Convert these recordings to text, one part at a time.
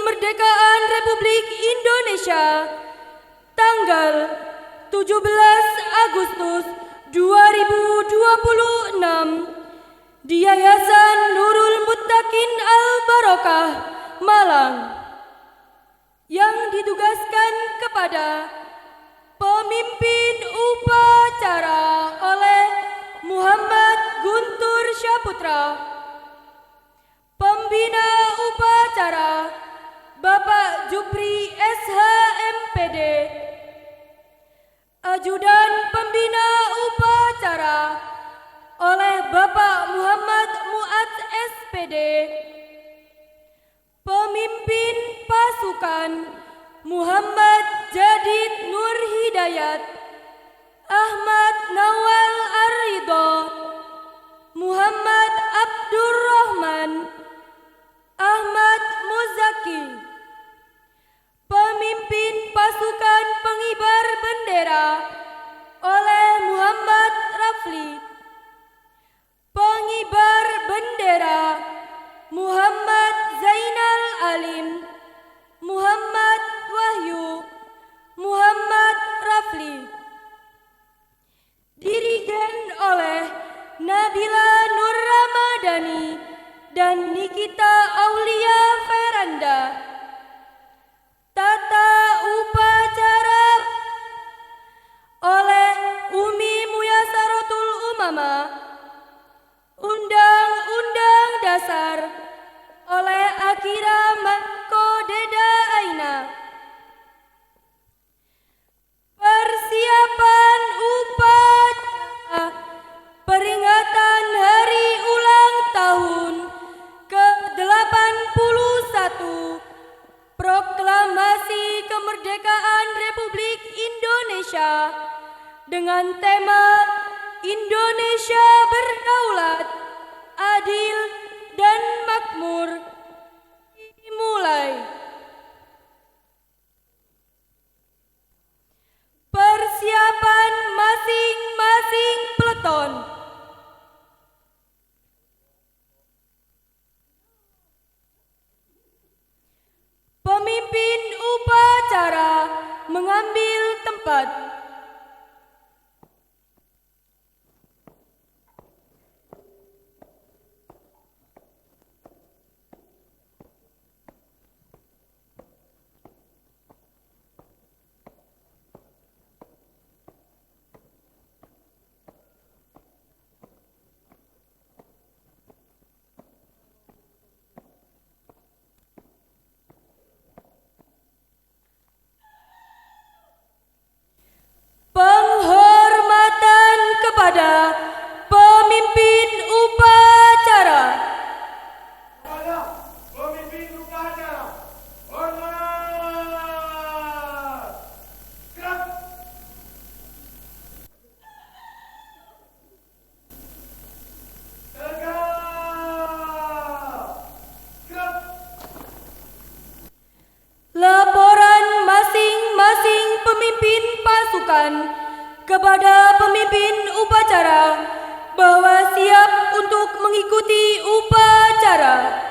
Kemerdekaan Republik Indonesia tanggal 17 Agustus 2026 di Yayasan Nurul Muttaqin Al-Barokah, Malang, yang ditugaskan kepada pemimpin upacara oleh Muhammad Guntur Syaputra, pembina upacara Bapak Jupri SHMPD, ajudan pembina upacara oleh Bapak Muhammad Mu'ad SPD, pemimpin pasukan Muhammad Jadid Nur Hidayat, Ahmad Nawal Ar-Ridho, Muhammad Abdurrahman, Ahmad Muzaki, pemimpin pasukan pengibar bendera oleh Muhammad Rafli, pengibar bendera Muhammad Zainal Alim, Muhammad Wahyu, Muhammad Rafli, dirigen oleh Nabila Nur Ramadhani dan Nikita Aulia Veranda. Tata upacara oleh Umi Muyasarotul Umama. Undang-Undang Dasar oleh Akira Mako Deda Aina. Persiapan upacara peringatan Hari Ulang Tahun ke-81 Proklamasi Kemerdekaan Republik Indonesia dengan tema Indonesia berdaulat, adil, dan makmur dimulai. Persiapan masing-masing peleton. Pemimpin upacara mengambil tempat. Penghormatan kepada pemimpin upacara. Pemimpin upacara, hormat. Gerak. Tegak. Gerak. Laporan masing-masing pemimpin pasukan kepada pemimpin upacara bahwa siap untuk mengikuti upacara.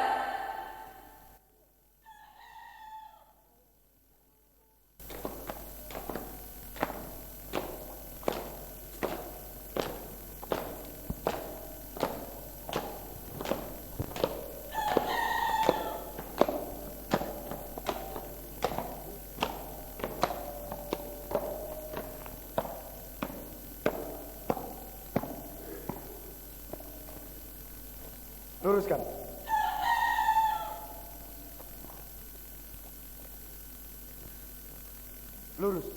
Luruskan. Lurus.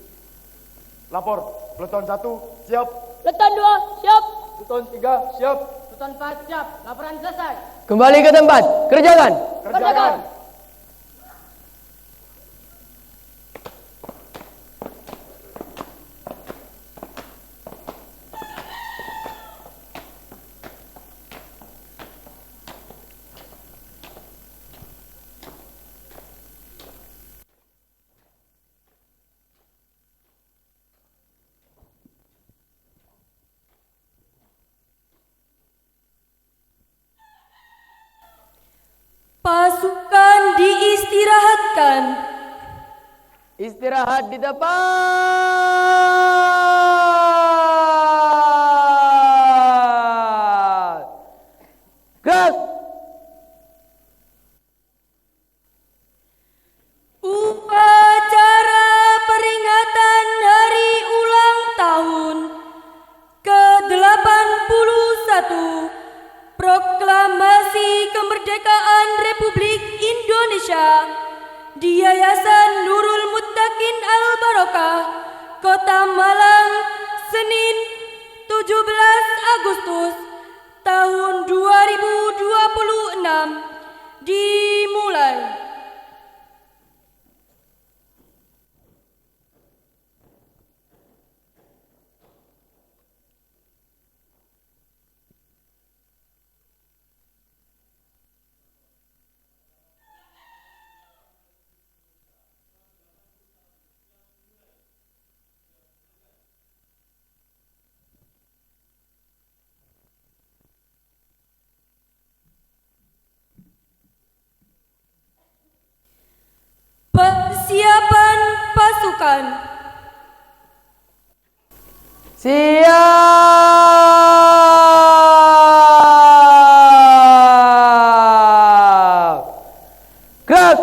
Lapor. Peleton 1 siap. Peleton 2 siap. Peleton 3 siap. Peleton 4 siap. Laporan selesai. Kembali ke tempat. Kerjakan. Kerjakan. Pasukan diistirahatkan Silakan. Istirahat di tempat. Gerak. Upacara peringatan hari ulang tahun ke-81 Proklamasi Kemerdekaan Republik Indonesia di Yayasan Nurul Muttaqin Al-Barokah, Kota Malang, Senin 17 Agustus tahun 2026 dimulai. Persiapan pasukan. Siap. Gerak.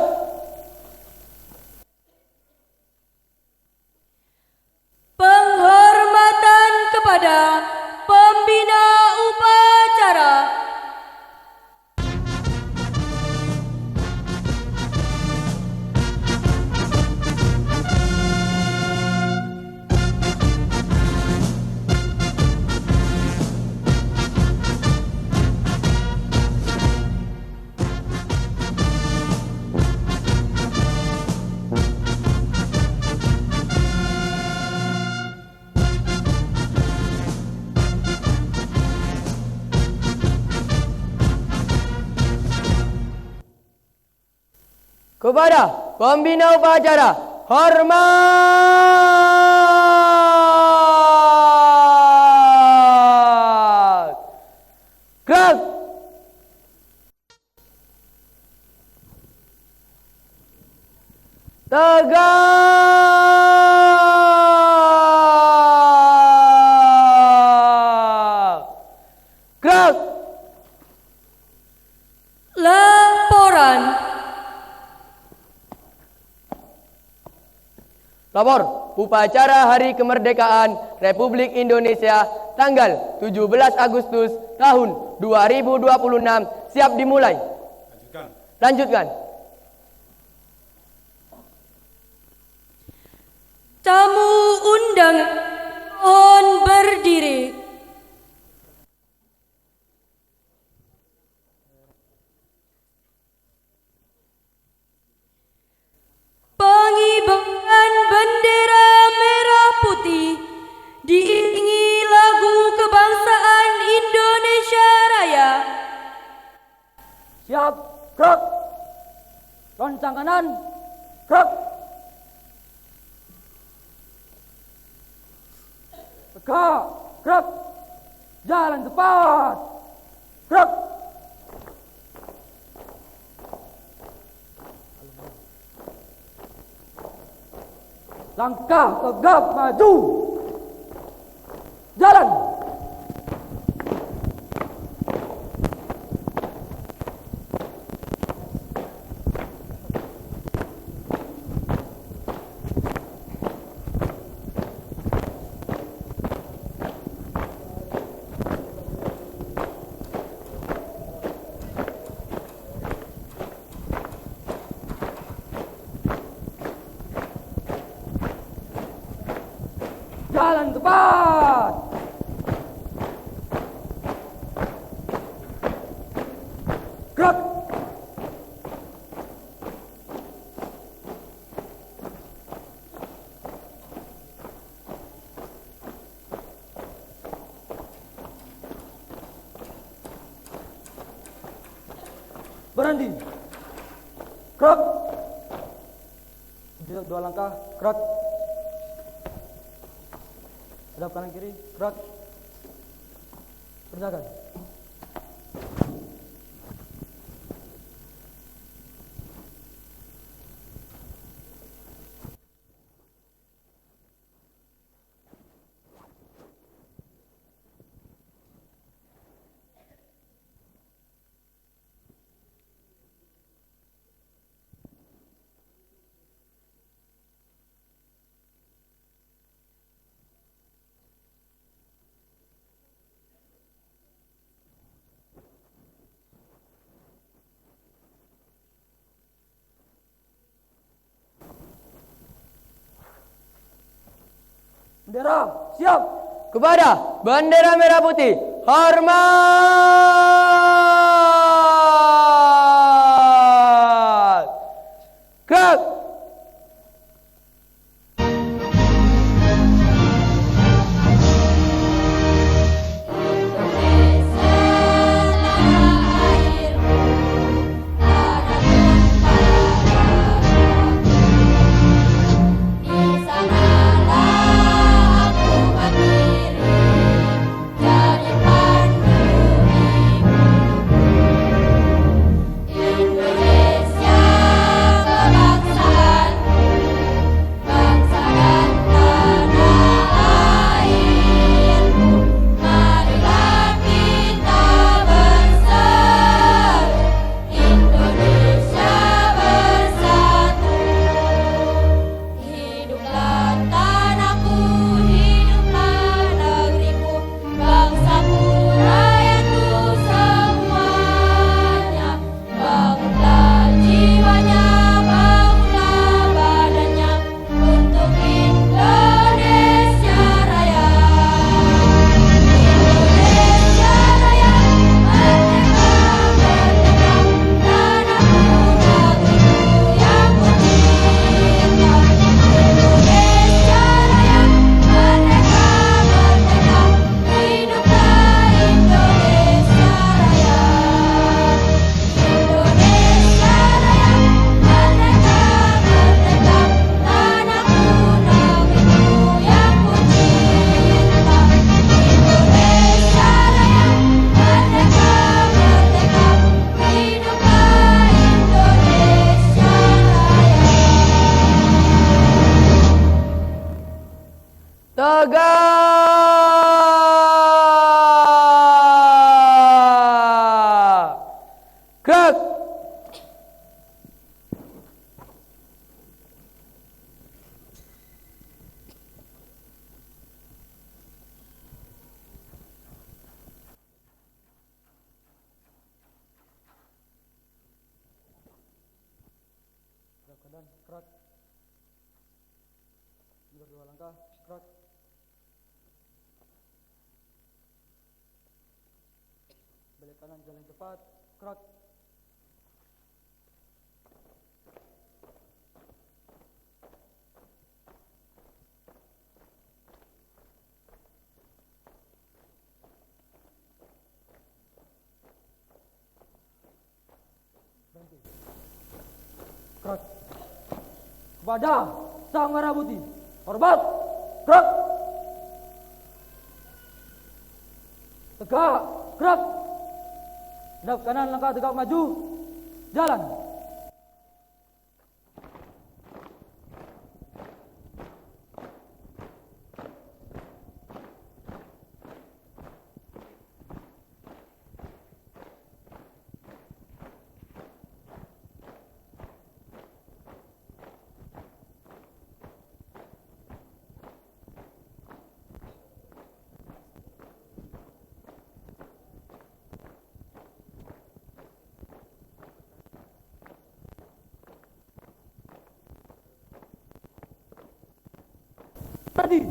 Penghormatan kepada pembina upacara. Kepada pembina upacara, hormat. Gerak. Tegak. Gerak. Laporan. Lapor upacara Hari Kemerdekaan Republik Indonesia tanggal 17 Agustus tahun 2026 siap dimulai. Lanjutkan. Tamu undang mohon berdiri. Pengibaran bendera merah putih diiringi lagu kebangsaan Indonesia Raya. Siap. Gerak. Lonceng kanan. Gerak. Tegak. Gerak. Jalan cepat. Gerak. Langkah tegap maju. Jalan. Jalan cepat. Gerak. Berhenti. Gerak. Dua langkah. Gerak. Hadap kanan kiri, gerak. Kerjakan. Bendera, siap. Kepada bendera merah putih, hormat. Gerak. Tegak. Gerak. Gerak kanan, gerak. Berdua langkah, gerak. Balik kanan, jalan cepat, gerak. Berhenti. Gerak. Kepada sang merah putih, hormat, gerak. Tegak, gerak. Hadap kanan, langkah tegak maju, jalan. Tadi.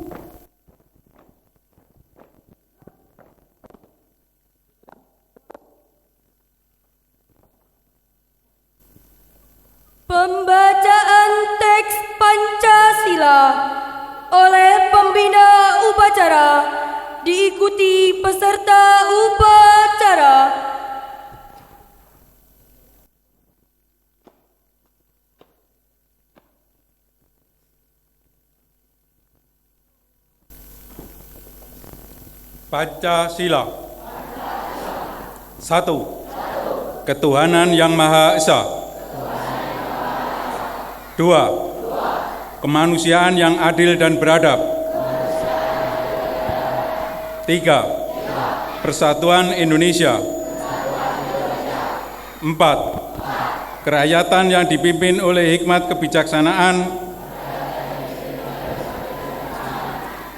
Pembacaan teks Pancasila oleh pembina upacara diikuti peserta upacara. Pancasila. 1. Ketuhanan Yang Maha Esa. 2. Kemanusiaan yang adil dan beradab. 3. Persatuan Indonesia. 4. Kerakyatan yang dipimpin oleh hikmat kebijaksanaan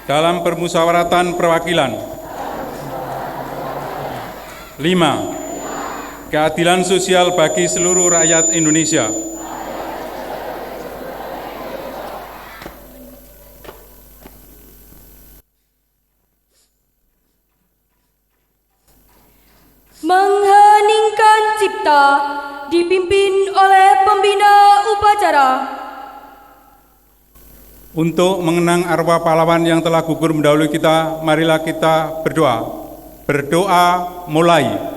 dalam permusyawaratan perwakilan. 5. Keadilan sosial bagi seluruh rakyat Indonesia. 6. kita dipimpin oleh pembina upacara. Untuk mengenang arwah pahlawan yang telah gugur mendahului kita, marilah kita berdoa. Berdoa mulai.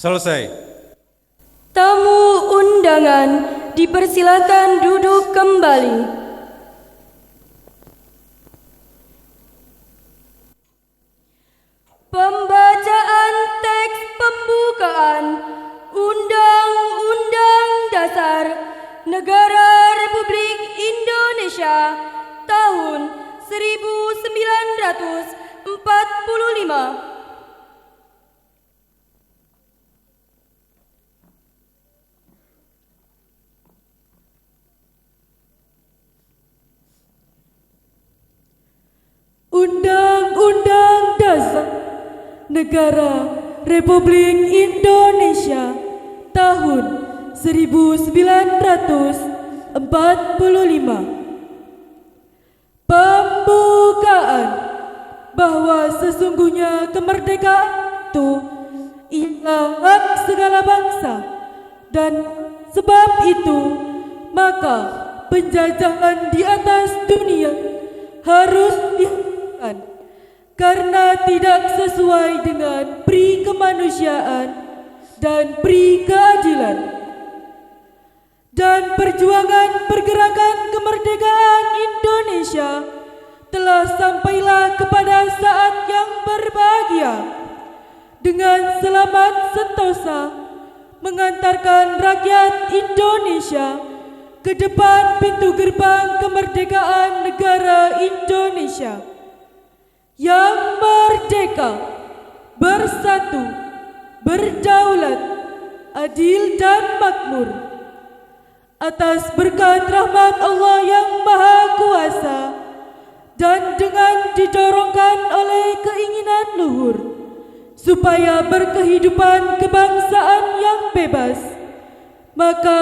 Selesai. Tamu undangan dipersilakan duduk kembali. Pembacaan teks pembukaan Undang-Undang Dasar Negara Republik Indonesia tahun 1945. Undang-Undang Dasar Negara Republik Indonesia tahun 1945. Pembukaan bahwa sesungguhnya kemerdekaan itu ialah hak segala bangsa, dan sebab itu maka penjajahan di atas dunia harus dihentikan karena tidak sesuai dengan pri kemanusiaan dan pri keadilan. Dan perjuangan pergerakan kemerdekaan Indonesia telah sampailah kepada saat yang berbahagia dengan selamat sentosa mengantarkan rakyat Indonesia ke depan pintu gerbang kemerdekaan negara Indonesia yang merdeka, bersatu, berdaulat, adil dan makmur. Atas berkat rahmat Allah yang Maha Kuasa dan dengan didorongkan oleh keinginan luhur supaya berkehidupan kebangsaan yang bebas, maka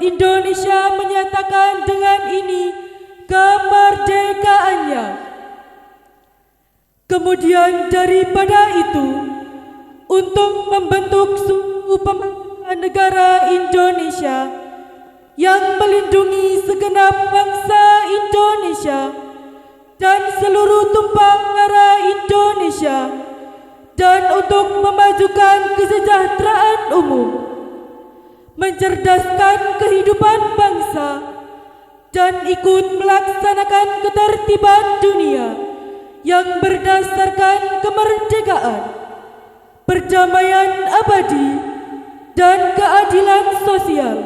Indonesia menyatakan dengan ini kemerdekaannya. Kemudian daripada itu, untuk membentuk suatu pemerintahan negara Indonesia yang melindungi segenap bangsa Indonesia dan seluruh tumpah darah Indonesia, dan untuk memajukan kesejahteraan umum, mencerdaskan kehidupan bangsa, dan ikut melaksanakan ketertiban dunia yang berdasarkan kemerdekaan, perdamaian abadi, dan keadilan sosial,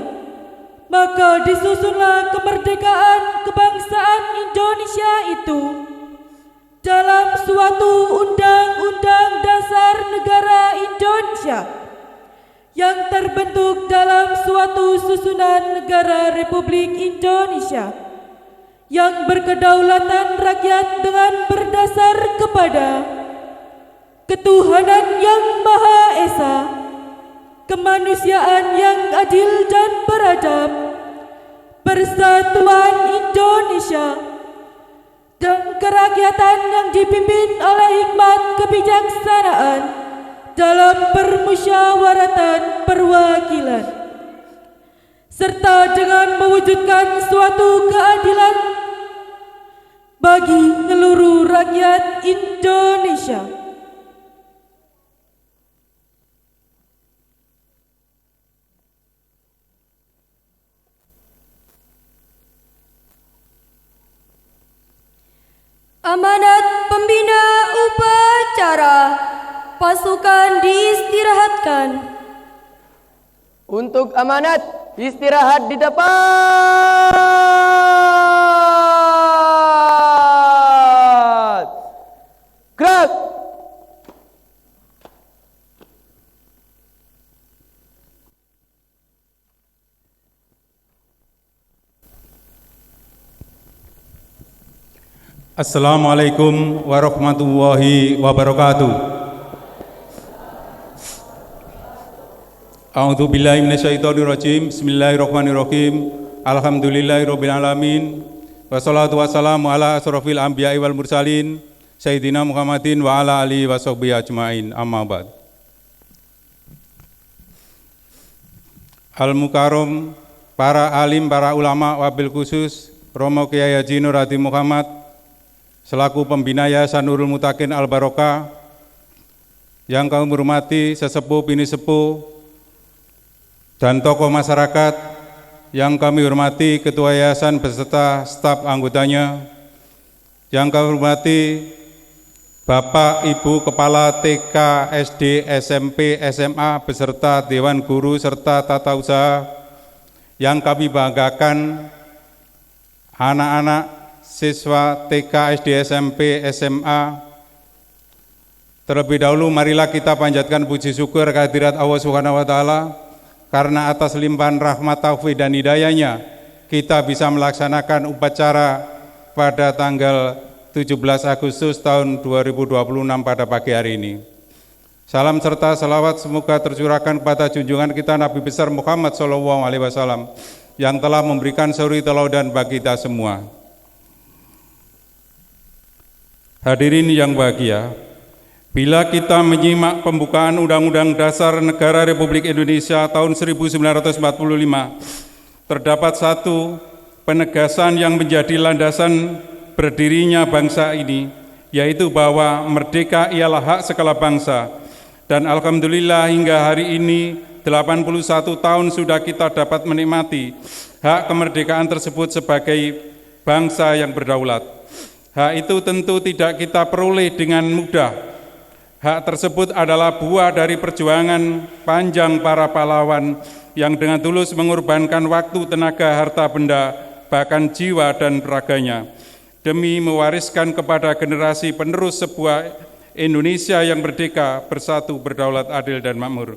maka disusunlah kemerdekaan kebangsaan Indonesia itu dalam suatu undang-undang dasar negara Indonesia yang terbentuk dalam suatu susunan negara Republik Indonesia yang berkedaulatan rakyat dengan berdasar kepada ketuhanan yang Maha Esa, kemanusiaan yang adil dan beradab, persatuan Indonesia, dan kerakyatan yang dipimpin oleh hikmat kebijaksanaan dalam permusyawaratan perwakilan, serta dengan mewujudkan suatu keadilan bagi seluruh rakyat Indonesia. Amanat pembina upacara, pasukan diistirahatkan. Untuk amanat, istirahat di depan. Gerak. Assalamualaikum warahmatullahi wabarakatuh. A'udzu billahi minasyaitonir rajim. Bismillahirrahmanirrahim. Alhamdulillahirabbil alamin. Wassalatu wassalamu ala asrofil anbiya'i wal mursalin Sayyidina Muhammadin wa ala alihi wa sahbihi ajmain. Amma ba'd. Al-Mukarram, para alim, para ulama, wabil khusus Romo Kiai Haji Nur Hadi Muhammad selaku pembina Yayasan Nurul Mutakin Al-Barokah, yang kami hormati sesepuh, bini sepuh, dan tokoh masyarakat, yang kami hormati Ketua Yayasan beserta staf anggotanya, yang kami hormati Bapak, Ibu, Kepala TK, SD, SMP, SMA, beserta Dewan Guru serta tata usaha, yang kami banggakan anak-anak siswa TK, SD, SMP, SMA. Terlebih dahulu marilah kita panjatkan puji syukur kehadirat Allah Subhanahu wa taala karena atas limpahan rahmat, taufik dan hidayahnya kita bisa melaksanakan upacara pada tanggal 17 Agustus tahun 2026 pada pagi hari ini. Salam serta salawat semoga tercurahkan kepada junjungan kita Nabi besar Muhammad SAW yang telah memberikan suri teladan bagi kita semua. Hadirin yang bahagia, bila kita menyimak pembukaan Undang-Undang Dasar Negara Republik Indonesia tahun 1945, terdapat satu penegasan yang menjadi landasan berdirinya bangsa ini, yaitu bahwa merdeka ialah hak segala bangsa. Dan alhamdulillah hingga hari ini 81 tahun sudah kita dapat menikmati hak kemerdekaan tersebut sebagai bangsa yang berdaulat. Hak itu tentu tidak kita peroleh dengan mudah. Hak tersebut adalah buah dari perjuangan panjang para pahlawan yang dengan tulus mengorbankan waktu, tenaga, harta benda, bahkan jiwa dan raganya, demi mewariskan kepada generasi penerus sebuah Indonesia yang merdeka, bersatu, berdaulat, adil, dan makmur.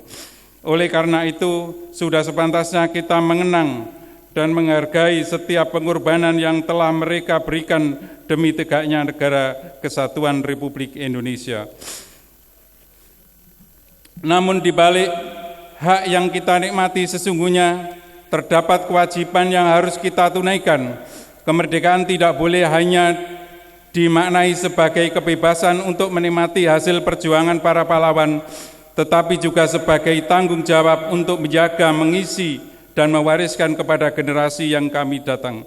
Oleh karena itu, sudah sepantasnya kita mengenang dan menghargai setiap pengorbanan yang telah mereka berikan demi tegaknya negara kesatuan Republik Indonesia. Namun di balik hak yang kita nikmati sesungguhnya terdapat kewajiban yang harus kita tunaikan. Kemerdekaan tidak boleh hanya dimaknai sebagai kebebasan untuk menikmati hasil perjuangan para pahlawan, tetapi juga sebagai tanggung jawab untuk menjaga, mengisi, dan mewariskan kepada generasi yang kami datang.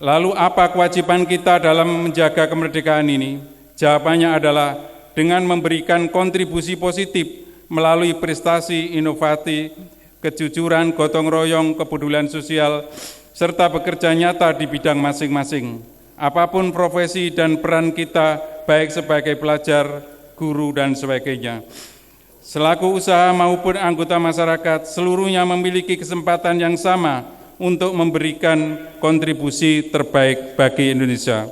Lalu apa kewajiban kita dalam menjaga kemerdekaan ini? Jawabannya adalah dengan memberikan kontribusi positif melalui prestasi, inovasi, kejujuran, gotong royong, kepedulian sosial, serta bekerja nyata di bidang masing-masing. Apapun profesi dan peran kita, baik sebagai pelajar, guru, dan sebagainya. Selaku usaha maupun anggota masyarakat, seluruhnya memiliki kesempatan yang sama untuk memberikan kontribusi terbaik bagi Indonesia.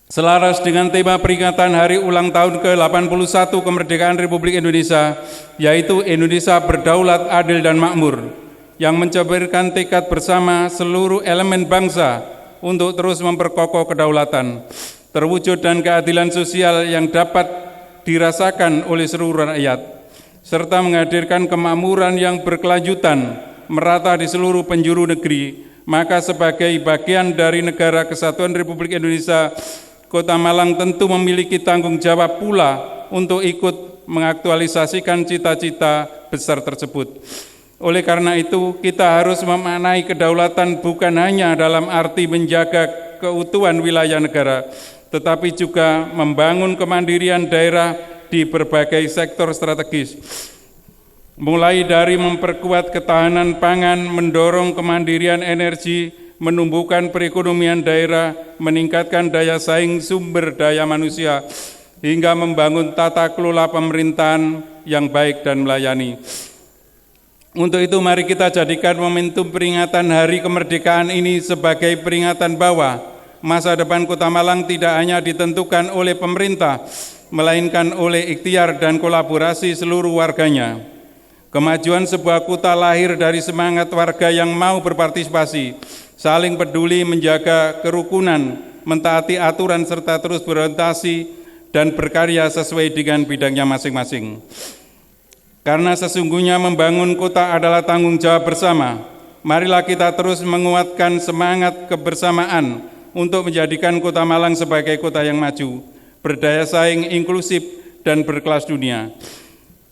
Selaras dengan tema peringatan hari ulang tahun ke-81 kemerdekaan Republik Indonesia, yaitu Indonesia berdaulat, adil, dan makmur, yang mencabarkan tekad bersama seluruh elemen bangsa untuk terus memperkokoh kedaulatan, terwujud dan keadilan sosial yang dapat dirasakan oleh seluruh rakyat, serta menghadirkan kemakmuran yang berkelanjutan merata di seluruh penjuru negeri. Maka sebagai bagian dari Negara Kesatuan Republik Indonesia, Kota Malang tentu memiliki tanggung jawab pula untuk ikut mengaktualisasikan cita-cita besar tersebut. Oleh karena itu, kita harus memaknai kedaulatan bukan hanya dalam arti menjaga keutuhan wilayah negara, tetapi juga membangun kemandirian daerah di berbagai sektor strategis. Mulai dari memperkuat ketahanan pangan, mendorong kemandirian energi, menumbuhkan perekonomian daerah, meningkatkan daya saing sumber daya manusia, hingga membangun tata kelola pemerintahan yang baik dan melayani. Untuk itu mari kita jadikan momentum peringatan Hari Kemerdekaan ini sebagai peringatan bahwa masa depan Kota Malang tidak hanya ditentukan oleh pemerintah, melainkan oleh ikhtiar dan kolaborasi seluruh warganya. Kemajuan sebuah kota lahir dari semangat warga yang mau berpartisipasi, saling peduli, menjaga kerukunan, mentaati aturan, serta terus berorientasi dan berkarya sesuai dengan bidangnya masing-masing. Karena sesungguhnya membangun kota adalah tanggung jawab bersama, marilah kita terus menguatkan semangat kebersamaan untuk menjadikan Kota Malang sebagai kota yang maju, berdaya saing, inklusif, dan berkelas dunia.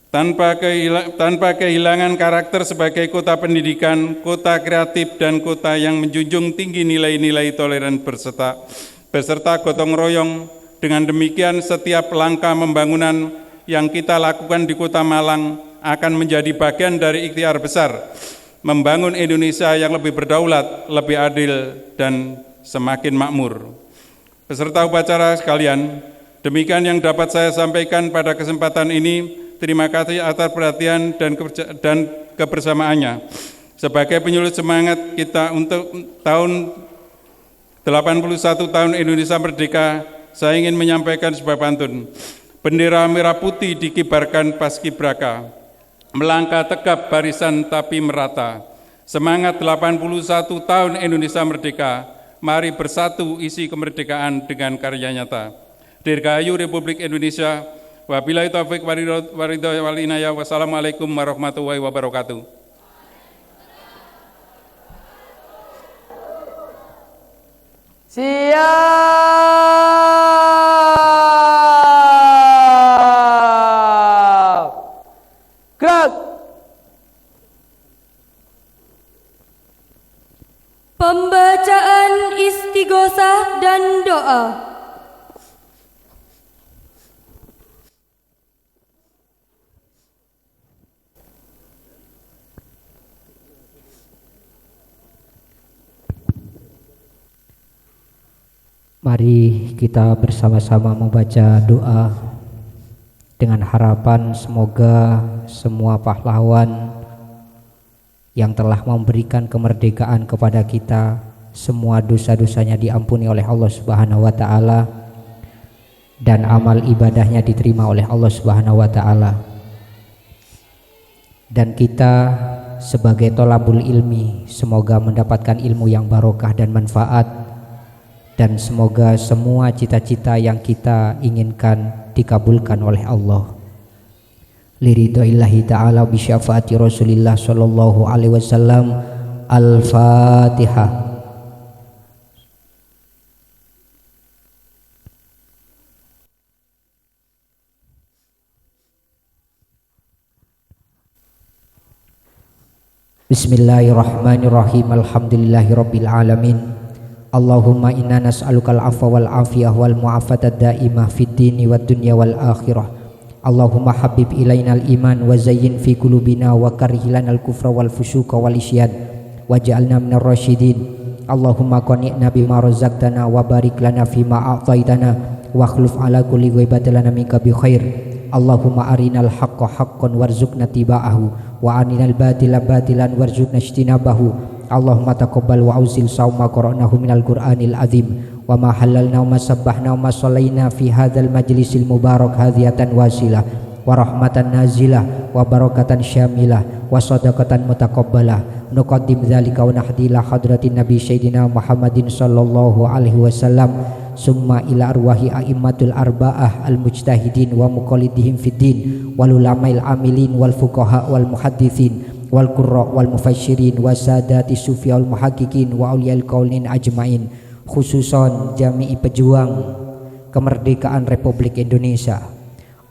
Tanpa kehilangan karakter sebagai kota pendidikan, kota kreatif, dan kota yang menjunjung tinggi nilai-nilai toleran beserta gotong royong. Dengan demikian, setiap langkah pembangunan yang kita lakukan di Kota Malang akan menjadi bagian dari ikhtiar besar membangun Indonesia yang lebih berdaulat, lebih adil, dan semakin makmur. Peserta upacara sekalian, demikian yang dapat saya sampaikan pada kesempatan ini. Terima kasih atas perhatian dan kebersamaannya. Sebagai penyulut semangat kita untuk tahun 81 tahun Indonesia Merdeka, saya ingin menyampaikan sebuah pantun. Bendera merah putih dikibarkan paskibraka, melangkah tegap barisan tapi merata. Semangat 81 tahun Indonesia Merdeka, mari bersatu isi kemerdekaan dengan karya nyata. Dirgahayu Republik Indonesia. Wabillahi taufiq walhidayah wal inayah. Wassalamualaikum warahmatullahi wabarakatuh. Siap. Gerak. Pembacaan istighosah dan doa. Mari kita bersama-sama membaca doa dengan harapan semoga semua pahlawan yang telah memberikan kemerdekaan kepada kita, semua dosa-dosanya diampuni oleh Allah Subhanahu wa taala dan amal ibadahnya diterima oleh Allah Subhanahu wa taala. Dan kita sebagai tolabul ilmi semoga mendapatkan ilmu yang barokah dan manfaat, dan semoga semua cita-cita yang kita inginkan dikabulkan oleh Allah. Liridhoillahi ta'ala bisyafaati Rasulillah sallallahu alaihi wasallam. Al-Fatihah. Bismillahirrahmanirrahim. Alhamdulillahirabbil alamin. Allahumma inna nas'alukal afwa wal afiyah wal mu'afatad daimah fid dini wad dunya wal akhirah. Allahumma habib ilainal iman wa zayyin fi qulubina wa karrih lanal kufra wal fusuqa wal isyan waj'alna minar rasyidin. Allahumma qani'na bima razaqtana wa barik lana fima a'taitana wa akhlif ala kulli ghaibatin lana minka bi khair. Allahumma arinal haqqa haqqan warzuqna tiba'ahu wa arinal batila batilan warzuqna ijtinabahu. Allahumma taqabbal wa auzil sawma qara'nahu minal Qur'anil azim wa ma halalna wa ma sabbahna wa ma shallaina fi hadzal majlisil mubarak hadiyatan wasilah wa rahmatan nazilah wa barakatan syamilah wa sadaqatan mutaqabbalah. Nuqaddim dzalika wa nahdila hadratin nabi sayyidina Muhammadin sallallahu alaihi wasallam summa ila arwahi a'immatul arba'ah al-mujtahidin wa muqallidihim fid din wal ulama'il amilin wal fuqaha wal muhadditsin wal qurra wal mufassirin wa sadati sufi wal muhaqqiqin wa auliyail qaulin ajmain, khususon jami'i pejuang kemerdekaan Republik Indonesia.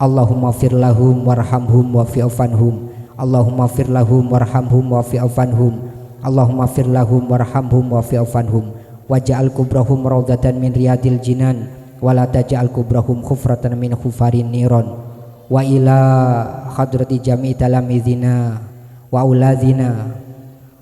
Allahumma fir lahum warhamhum wafi'afanhum. Allahumma fir lahum warhamhum wafi'afanhum. Allahumma fir lahum warhamhum wafi'afanhum. Waj'al kubrahum raudatan min riyadil jinan wa la taj'al kubrahum khufratan min khufarin niron. Wa ila hadrati jami'i talamizina wa auladina.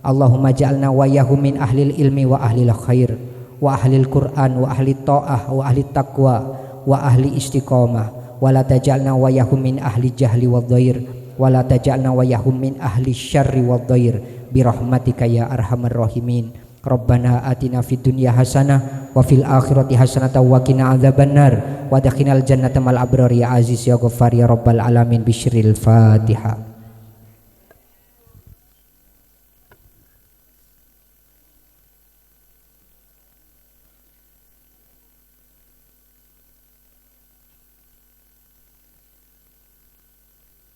Allahumma ja'alna wa yahum min ahlil ilmi wa ahlil khair wa ahlil Qur'an wa ahli ta'ah wa ahli taqwa wa ahli istiqamah. Wa la taj'alna wa yahum min ahli jahli wad dhair wa la taj'alna wa yahum min ahli syarri wad dhair bi rahmatika ya arhamar rahimin. Rabbana atina fid dunya hasanah wa fil akhirati hasanah wa qina adzabannar wa adkhilnal jannata mal abrar ya aziz ya ghaffar ya rabbal alamin. Bisyril Fatihah.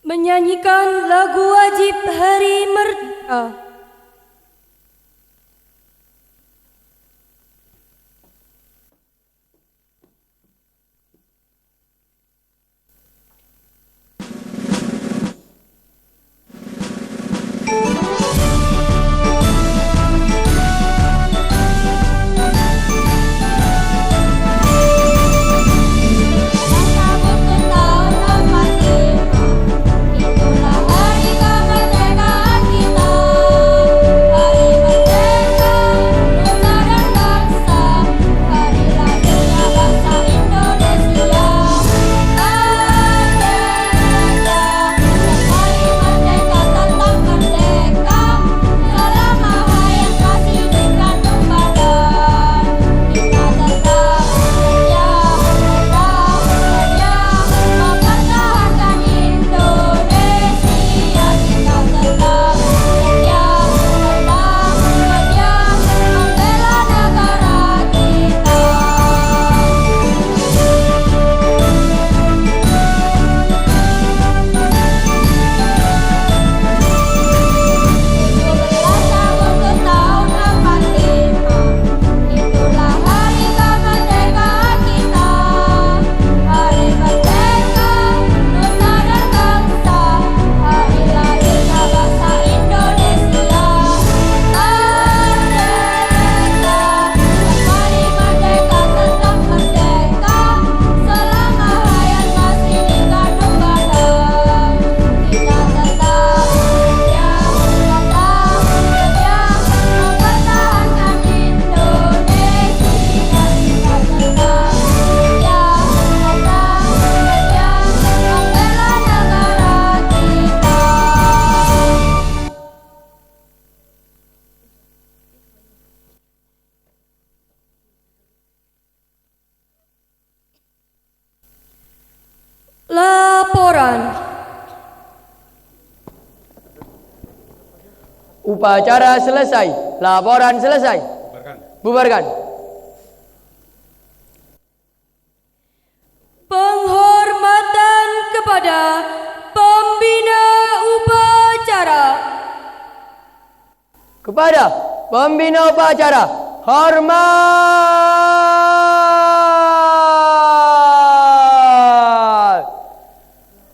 Menyanyikan lagu wajib Hari Merdeka. Laporan. Upacara selesai. Laporan selesai. Bubarkan. Penghormatan kepada pembina upacara. Kepada pembina upacara, hormat.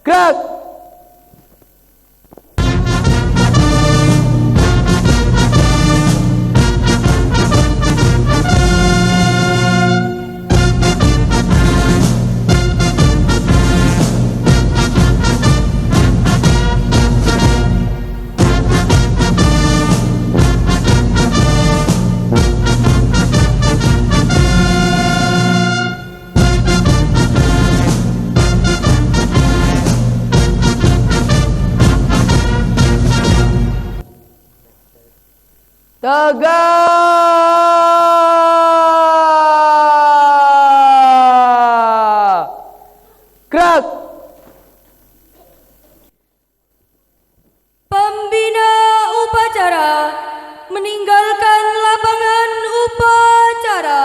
Gerak. Tegak. Gerak. Pembina upacara meninggalkan lapangan upacara.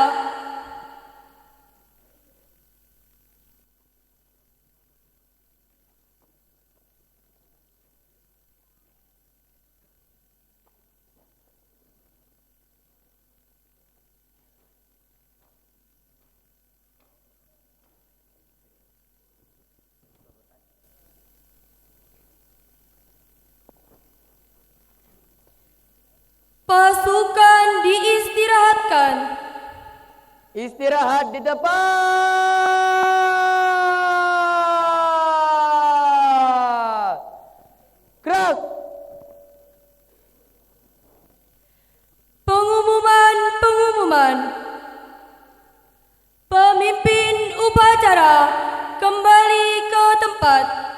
Pasukan diistirahatkan. Istirahat di tempat. Gerak. Pengumuman. Pemimpin upacara kembali ke tempat.